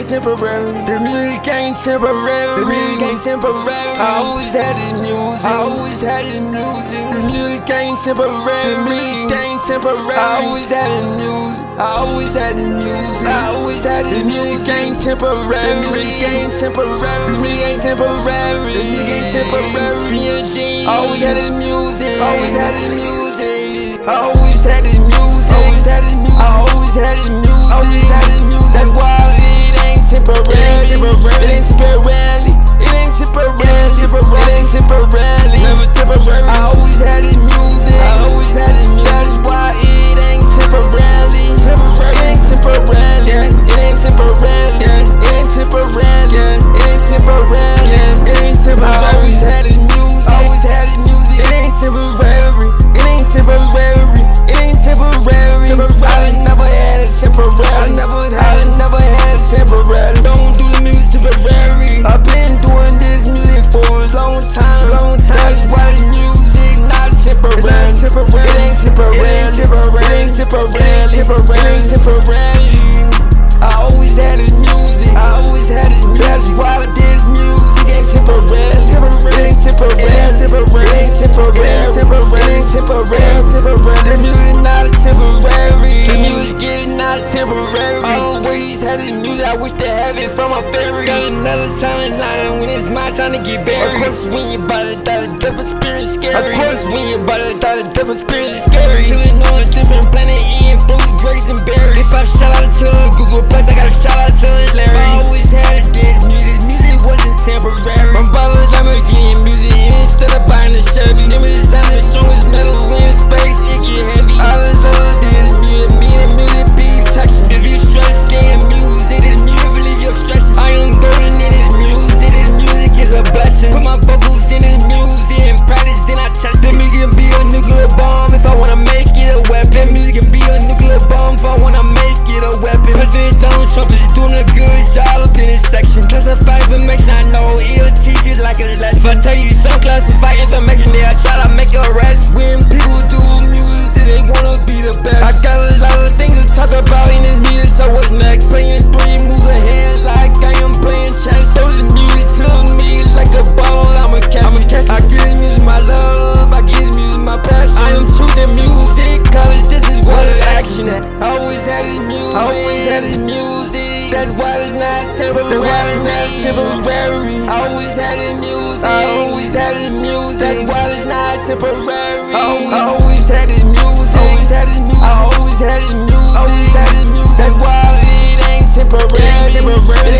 temporary. The music ain't temporary. The music ain't temporary. I always had the music. I always had the music. The music ain't temporary. The music ain't temporary. I always had the music. I always had the music. I always had the music ain't temporary. The music ain't temporary. The music ain't temporary. The music ain't temporary. I always had the music. I always had the music. I always had the music. Always had the music. I always had the music. Always had the music. That's why it ain't temporary. It ain't temporary. It ain't temporary. It ain't temporary. It ain't temporary. Never temporary. I always had the music. I always had the music. That's why it ain't temporary. It ain't temporary. It ain't temporary. It ain't temporary. It ain't temporary. It ain't temporary. I always had the music. Always had the music. It ain't temporary. It ain't temporary. It ain't temporary. I never had a temporary. I never had a temporary. Don't do the music temporary. I've been doing this music for a long time. That's why the music not temporary. It ain't temporary. It ain't temporary. It ain't temporary. It ain't temporary. I always had the music. I always had the music. That's why this music ain't temporary. It ain't temporary. It ain't temporary. It ain't temporary. It ain't temporary. The music not temporary. The music is not temporary. I always had the music. I wish to have it from a fairy. Got another time in line when it's my time to get buried. Of course, when you buy the thought of different spirit is scary. Of course, when you buy the thought of different spirit is scary. Chillin' on a different planet, eating fruit, grapes, and berries. If I shout out to Google Plus, I gotta shout out to Larry. I always had this music. Music wasn't temporary. I'm ballin' Lamborghini music instead of buying a Chevy. Them is on the strong as metal in space, it get heavy. All this other this music, me and music be touching. If you stress, getting music, this music relieve your stress. I am golden in this music. This music is a blessing. Put my vocals in this music and practice, then I test. The music can be a nuclear bomb if I wanna make it a weapon. The music can be a nuclear bomb if I wanna make it a weapon. President Donald Trump is doing a good job up in this section. Classify information, I know he'll teach you like a lesson. If I tell you some classified information, they'll try to make a arrest. When people do music, they wanna be the best. I got a lot of things to talk about in this music, so what's next? Playing three moves ahead like I am playing chess. Throw the music to me like a ball, I'm a catch. I give this music my love, I give this music my passion. I am choosing music, cause this is what it's action. I always had this music, I always had this music. That's why it's not temporary. I always had this music, I always had this music. That's why it's not temporary. I always had this music, I always had this music. I always had this music, I always had this music. That's why it ain't temporary. It